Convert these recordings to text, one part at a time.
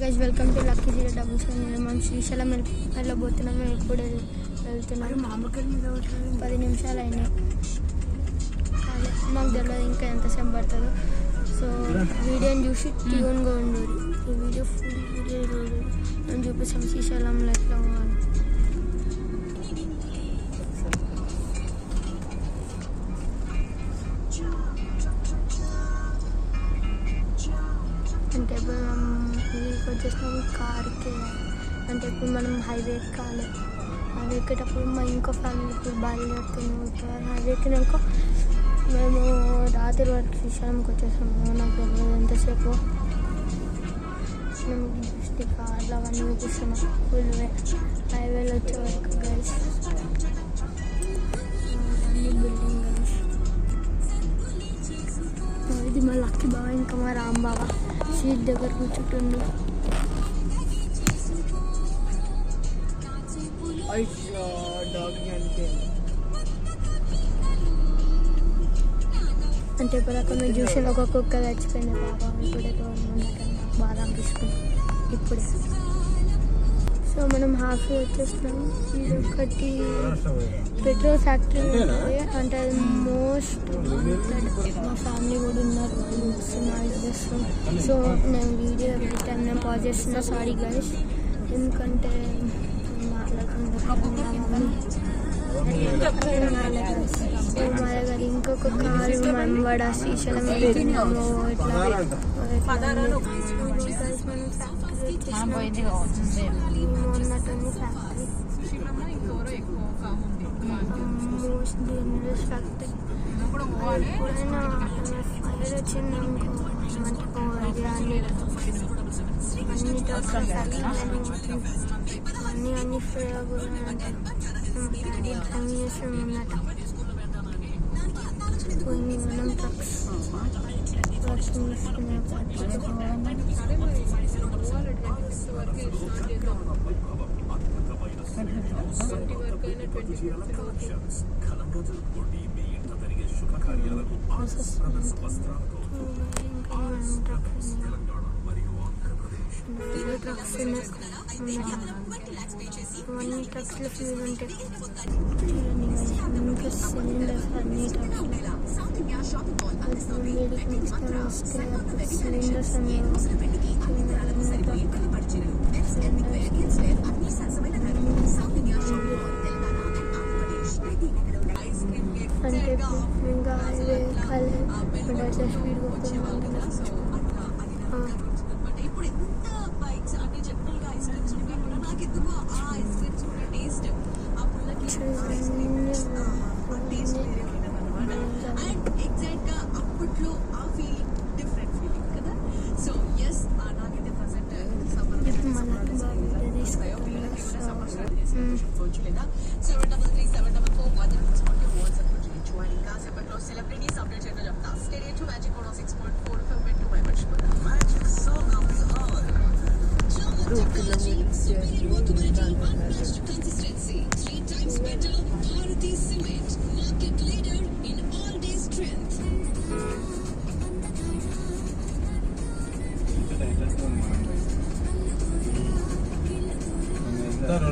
Guys welcome to lucky 077. మనం శ్రీశైలం వెళ్ళబోతున్నాం. మేము ఇప్పుడు వెళ్తున్నాం. 10 నిమిషాలు అయినాయి. మాకు తెలియదు ఇంకా ఎంతసేపు పడుతుందో. సో వీడియోని చూసి ట్యూన్గా ఉండదు. ఈ వీడియో ఫుల్ వీడియో నేను చూపిస్తాం శ్రీశైలంలో ఎట్లా అని. అంటే ఇప్పుడు మనం వీళ్ళకి వచ్చేసినాము కార్కి. అంటే ఇప్పుడు మనం హైవే ఎక్కాలి. హైవే ఎక్కేటప్పుడు మా ఇంకో ఫ్యామిలీ ఇప్పుడు బయలుదేరుతున్నాం. హైవే ఎక్కినాక మేము రాత్రి వరకు శ్రీశైలంకి వచ్చేసాము. నాకు తెలియదు ఎంతసేపు. మేము జస్ట్ కార్లో అవన్నీ చూపిస్తున్నాం. ఫుల్ హైవేలో వచ్చే వరకు గైస్ అన్ని బిల్డింగ్ గైస్. ఇది మా లక్కీ బావ ఇంకా మా రామ్ బావ సీట్ దగ్గర కూర్చుంటుండు. అంటే ఇప్పుడు అక్కడ మేము చూసిన ఒక కుక్క చచ్చిపోయింది పాప. ఇప్పుడే నాకు బాధ అనిపిస్తుంది ఇప్పుడే. సో మనం హాఫ్ వచ్చేస్తున్నాం. ఇది ఒకటి పెట్రోల్ ఫ్యాక్టరీ ఉంటుంది. అంటే అది మోస్ట్ మా ఫ్యామిలీ కూడా ఉన్నారు. వాళ్ళు చూస్తున్నాం. సో నేను వీడియో ఎవ్రీ టైం నేను పాజ్ చేస్తున్నా. సారీ గైస్, ఎందుకంటే సో మా దగ్గర ఇంకొక కారు మనవాడ శ్రీశైలం వెళ్తున్నాము. ఇట్లా మొన్నటన్ని ఫ్యాక్టరీ మోస్ట్ డేంజరస్ ఫ్యాక్టరీ. ఎప్పుడైనా ఫైర్ వచ్చిందనుకో అన్ని ఫ్రీగా కూడా ఉన్నట్టు కొన్ని మనం ట్రక్స్ అన్ని ట్రక్స్లో ఫ్యూల్ ఉంటాయి. ఇంకా సిలిండర్స్ అన్ని సిలిండర్స్ అన్ని అంటే ఇంకా హైవే ఎక్కాలి. అట్లా స్పీడ్ పోతున్నాం.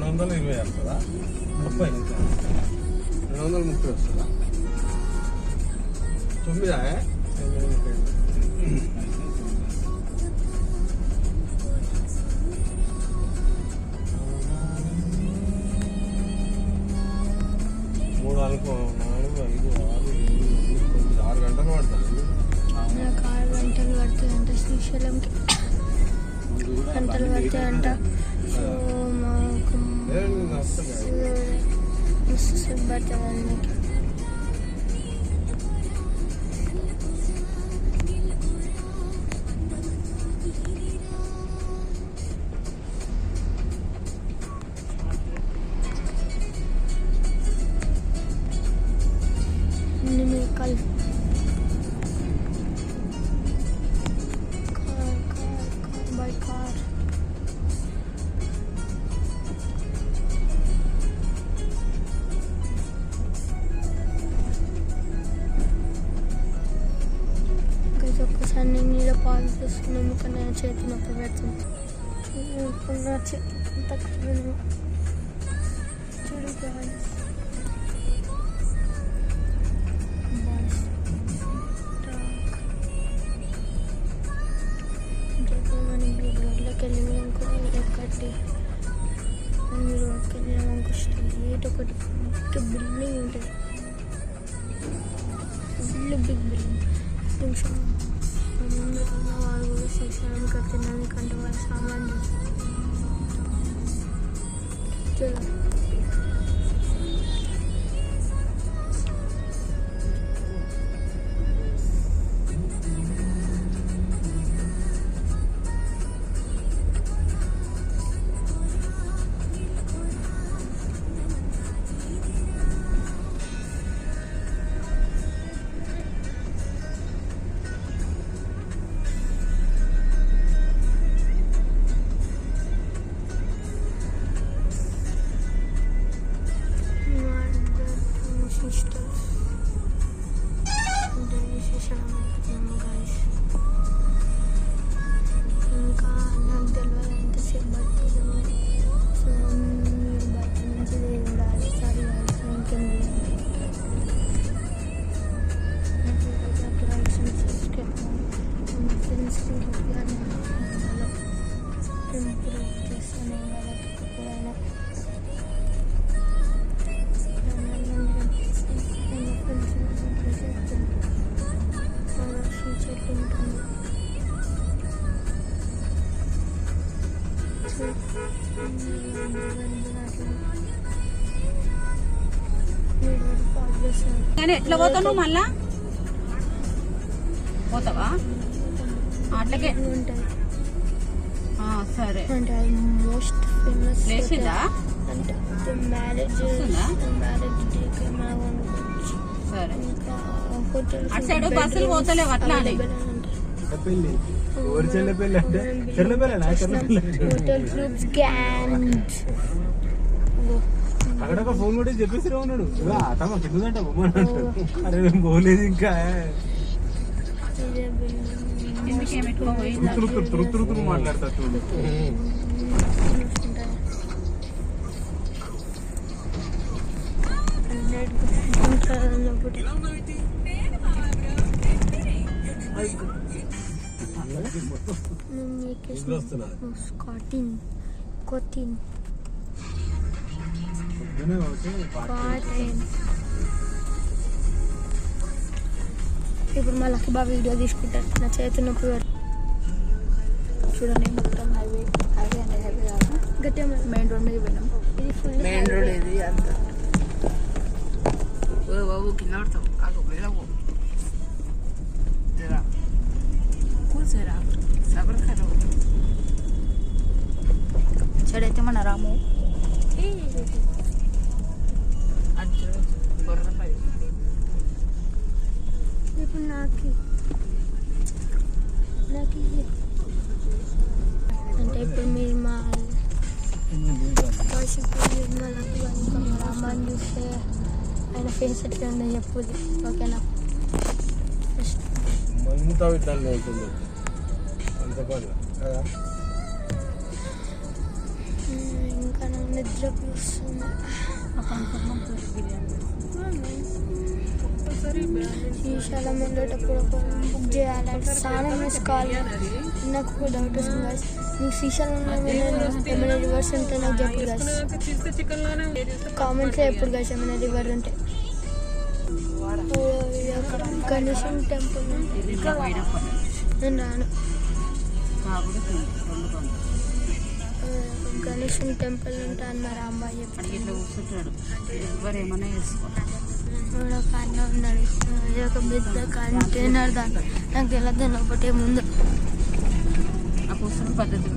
ఎంత 220 వస్తుందా? 30 230 వస్తుందా? 9 3 అనుకో 4 5 6 7 8 9 6 గంటలు పడుతుంది. నాకు 6 గంటలు పడుతుంది అంట శ్రీశైలంకి. గంటలు పడతాయి అంట. సో మాకు మస్తు సేపు పడుతుంది అన్నకి. కల్ బై కార్. ఒక్కసారి నేను నీళ్ళ పాలు తీసుకున్నాము. కానీ నేను చేతి నొప్పి పెడుతుంది. నా చేత చూడు guys. బస్ మనం ఈ రోడ్లోకి వెళ్ళినాక ఒకటి ఈ రోడ్కి వెళ్ళినాక స్ట్రీట్ ఒకటి పెద్ద బిల్డింగ్ ఉంటుంది, ఫుల్ బిగ్ బిల్డింగ్. ముందు వాళ్ళు కూడా శ్రీశైలంకి తినడానికంటే వాళ్ళ సామాన్ చూడాలి. ఇంకా నాకు తెలియదు ఎంతసేపు పడుతుందో. సో మీరు బయట నుంచి ఉండాలి. సారీ ఇంకేం ఫ్రెండ్స్కి ఇంప్రూవ్ చేస్తాను వాళ్ళకి ఎప్పుడైనా. ఫ్యూచర్ ఉంటుంది. కానీ ఎట్లా పోతావు నువ్వు? మళ్ళా పోతావా? అట్లకే ఉంటుంది. సరే అంటే అది మోస్ట్ ఫేమస్ లేచిందా? అంటే మ్యారేజ్ డేకి మనం అనుకోవచ్చు. సరే ఇంకా హోటల్ అటు సైడ్ బస్సులు పోతలేవు అట్లా అని. పెళ్ళి ఎవరి చెల్లె పెళ్ళి అంటే చెల్లె పెళ్ళ హోటల్ గ్రూప్స్ గ్యాంగ్స్. అక్కడ ఒక ఫోన్ కూడా చెప్పేసి ఉన్నాడు అతమ్మ కిందంట అరే మేము పోలేదు ఇంకా తురుతురు మాట్లాడతా చూడు. ఇప్పుడు మా లక్కీ బాబు వీడియో తీసుకుంటారు. నా చేతి నొప్పి చూడండి మొత్తం హైవే అనేది హైవే కాదు, గట్టిగా మెయిన్ రోడ్ మీద పోయినాం. ఇది ఫుల్ మెయిన్ రోడ్ ఇది అంత బాబు కింద పడతావు. కూర్చోరా సబర్ ఖరా చెడైతే మన రాము ఇప్పుడు నాకు అంటే ఇప్పుడు మీరు మా రామాన్ని చూస్తే ఆయన ఫేస్ ఎట్లా ఉందో చెప్పుది. ఓకేనా? మంతా విధానం ఉంటుంది అంత పని ఇంకా నాకు నిద్ర వస్తుంది. శ్రీశైలం వెళ్ళేటప్పుడు బుక్ చేయాలంటే చాలా మిస్ కావాలి. నాకు ఒక డౌట్ వస్తుంది గాయస్, నీకు శ్రీశైలంలో ఏమైనా రివర్స్ ఉంటే నాకు చెప్పు గాయస్, కామెంట్స్లో ఎప్పుడు గాయస్ ఏమైనా రివర్ ఉంటే. గణేశం టెంపుల్ నేను రాను. గణేశం టెంపుల్ ఉంటా అన్నారు అమ్మాయి చెప్పి. ఇట్లా కూర్చుంటాడు ఎవరు ఏమైనా చేసుకోవాలి. ఒక అన్న ఉన్నాడు, ఒక పెద్ద కంటైనర్ దాంట్లో నాకు తెలియదు ఒకటే ముందు ఆ కూర్చున్న పద్ధతి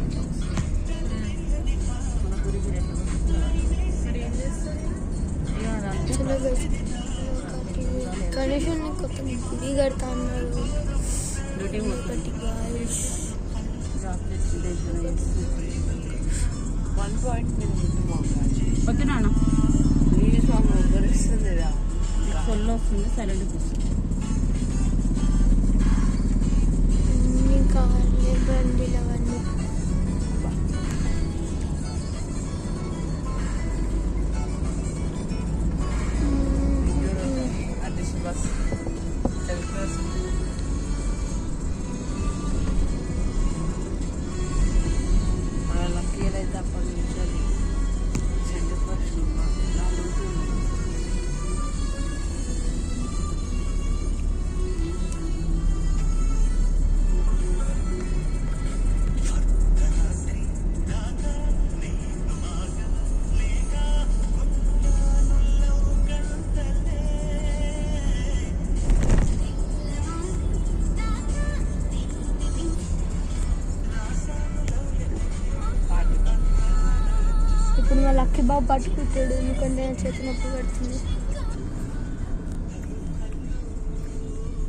గణేశం కొత్త గుడి కడతా అన్నాడు. ఒకటి గాయస్ వద్దు నాన్న సొల్లు వస్తుంది సైలెంట్ కూర్చుంది. ఇంకా బండిలు అవన్నీ లక్కీ బాబు పట్టుకుంటాడు ఎందుకంటే నా చేతి నొప్పి పడుతుంది.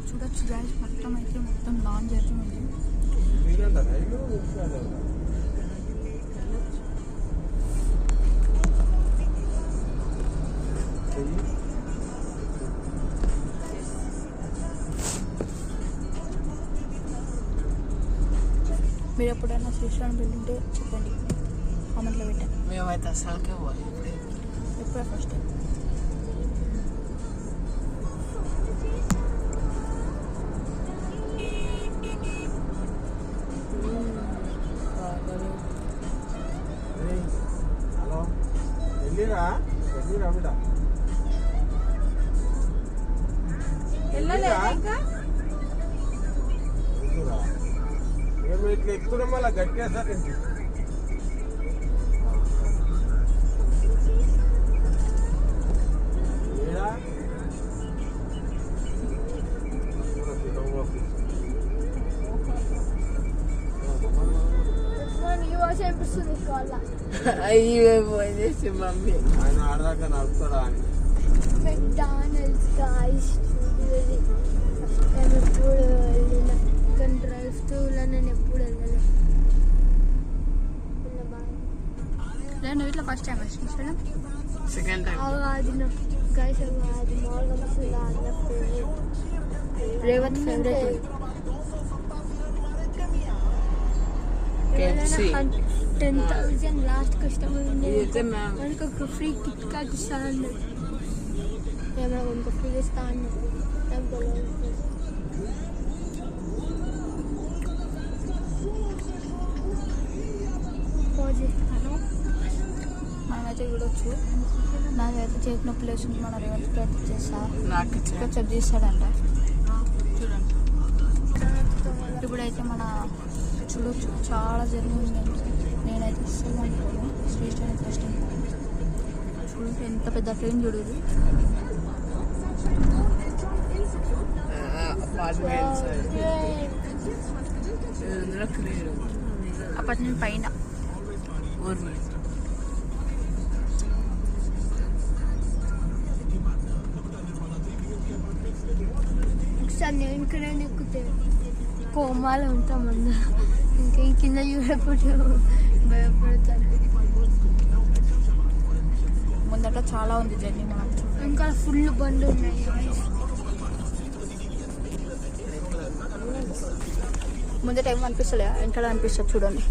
చూడొచ్చు గాయస్, మొత్తం అయితే మొత్తం లాంచ్ అవుతుంది. మీరు ఎప్పుడైనా శ్రీశైలం వెళ్ళుంటే చెప్పండి, కామెంట్లో పెట్టండి. మేమైతే అసలుకే పోవాలి ఎప్పుడే ఫస్ట్ టైం. హలో వెళ్ళిరా బిడ్డ ఇట్లా ఎక్కుతున్నాం మళ్ళీ గట్టిగా సార్ అయ్యే పోయేసి మమ్మీ ఆయన ఆడదాకా నడుపుతాడా అని మెక్డానల్డ్స్ గాయ్స్ చూడండి. ఫస్ట్ టైం ఎప్పుడు వెళ్ళిన కానీ డ్రైవ్ త్రూలో నేను ఎప్పుడు వెళ్ళలేదు. నేను ఇట్లా first time Srisailam. Second time అది గైస్ అది మామూలుగా Revanth favourite. KFC. 10,000 last customer ఇదైతే మ్యామ్ మనకు ఒక ఫ్రీ కిట్ కార్డ్ ఇస్తా అన్నాడు. ఏమైనా ఇంకో ఫ్రీ ఇస్తా అన్నాడు. నాకు తెలియదు. మనమైతే చూడొచ్చు. నాకైతే చేతి నొప్పి లేస్తుంది. మన రేవంత్ ప్రయత్నం చేస్తా నాకు ఇక్కడ చెక్ చేస్తాడంట. చూడండి ఇప్పుడైతే మన చూడొచ్చు చాలా జర్నీ ఉందండి. నేనైతే అస్సలు అనుకోను శ్రీశైలం ఫస్ట్ టైం. చూడండి ఎంత పెద్ద ట్రైన్ చూడదు. అపార్ట్మెంట్స్ ఇందులో క్లియర్ అపార్ట్మెంట్ పైన ఊరు ఒకసారి నేను ఇక్కడ ఎక్కుతే కోమాలో ఉంటామన్నా ఇంకేం కింద చూడకపోతే భయపడతాను. ముందట చాలా ఉంది జర్నీ. మనం ఇంకా ఫుల్ బండ్లు ఉన్నాయి. ముందట ఏం అనిపిస్తలే, వెనకాల అనిపిస్తుంది చూడండి.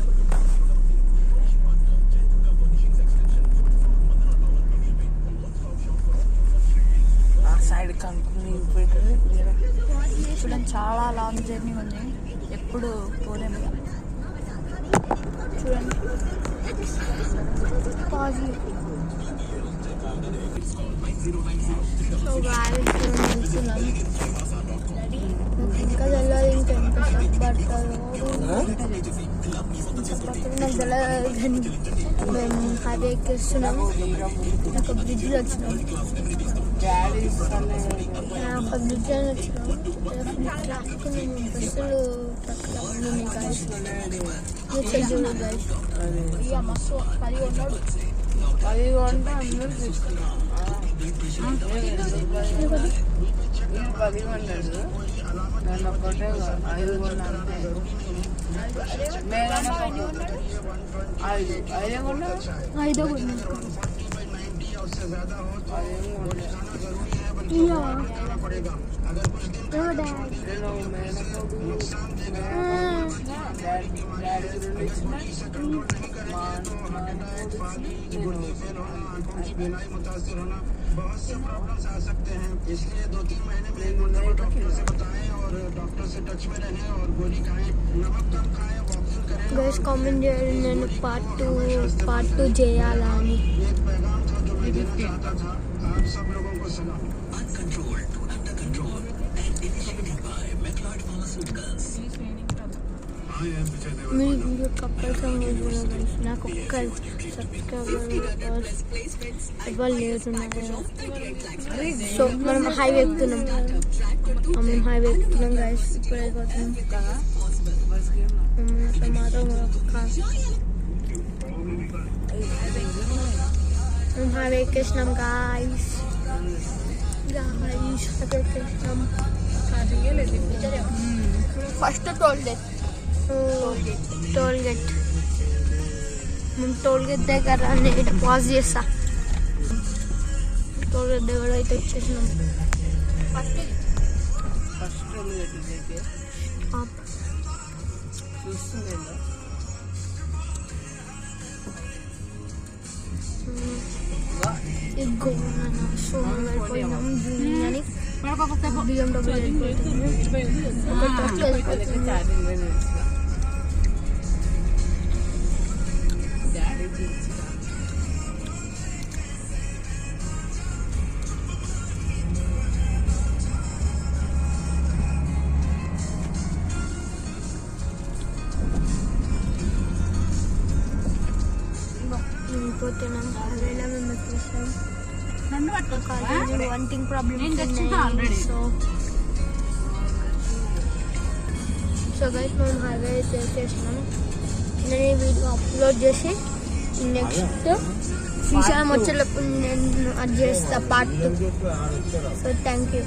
సైడ్ కనుక్కుని చూడండి చాలా లాంగ్ జర్నీ ఉంది. ఎప్పుడు పోలేము. చూడండి సో గాయస్ వెళ్తున్నాం. ఇంకా తెలియదు ఇంకెంత పడతారో నాకు తెలియదు. కానీ మేము హైవే ఎక్కిస్తున్నాం. ఒక బ్రిడ్జ్లో వచ్చినాం. ఒక బ్రిడ్జ్ అని వచ్చినాం. ట్రాఫిక్ బస్సులు ట్రక్లు అవన్నీ ఉన్నాయి గాయస్. చూడు గాయస్. ఇక మస్తు 10 ఉన్నాడు. 10 కొంటే అందరూ తీసుకున్నాం. 10 కొన్నాడు. నేను ఒకటే 5 కొన్నాను. మేడం 5 కొన్నాడు. 5 కొన్నాం. मुतासिर होना बहुत से प्रॉब्लम्स आ सकते हैं, इसलिए 2-3 महीने में एक मरतबा डॉक्टर से बताएं और डॉक्टर से टच में रहें और गोली खाएं, नमक कम खाएं, वॉकिंग करें. గైస్ కామెంట్ చేయండి నేను పార్ట్ 2 చేయాలా అని. एक पैगाम था जो मैं देना चाहता था. आप सब लोगों को सलाम. మీరు వీడియో కంపల్సరీ నాకు ఒక్క సబ్స్క్రైబర్ ఎవరు లేరు. సో మనం హైవే ఎక్కుతున్నాం. మనం హైవే ఎక్కుతున్నాం గైస్. ఇప్పుడు అయిపోతున్నాం. మాత్రం హైవే ఎక్కేసినాం గాయస్. హైవే ఎక్కేసినాం. First toll gate. Toll gate. మేము టోల్ గేట్ దగ్గర నేను పాజ్ చేస్తా. టోల్ గేట్ దగ్గర అయితే వచ్చేసినాం. ఫస్ట్ చూస్తుంది సో వెళ్ళిపోయినాం జూనింగ్ అని BMW వెళ్ళిపోతుంది. ఒక ట్రక్ వెళ్ళిపోతుంది. వెళ్ళిపోతున్నాం. హైవేలో మేము వచ్చేసాం. వంటింగ్ ప్రాబ్లమ్ సో గైస్ మేము హైవే అయితే చేసినాం. నేను ఈ వీడియో అప్లోడ్ చేసి నెక్స్ట్ శ్రీశైలం వచ్చేటప్పుడు నేను అది చేస్తా పార్ట్ 2. So thank you.